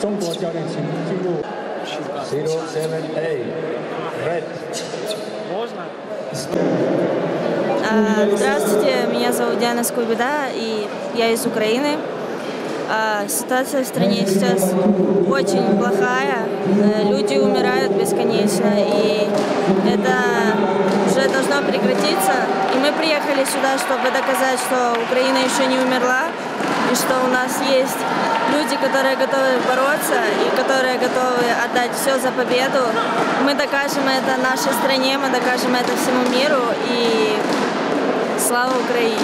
中国教练请进入 078 Red. Здравствуйте, меня зовут Диана Скубида, и я из Украины. Ситуация в стране сейчас очень плохая, люди умирают бесконечно, и это уже должно прекратиться. И мы приехали сюда, чтобы доказать, что Украина еще не умерла, и что у нас есть люди, которые готовы бороться и которые готовы отдать все за победу. Мы докажем это нашей стране, мы докажем это всему миру, и слава Украине!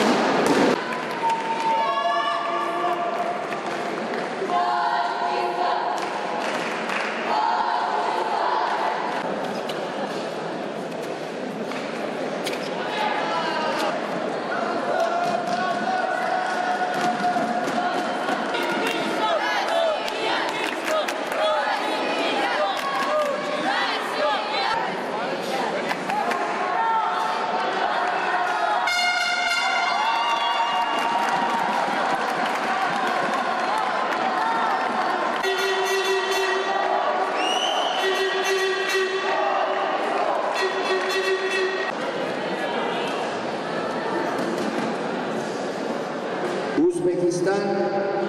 Uzbekistan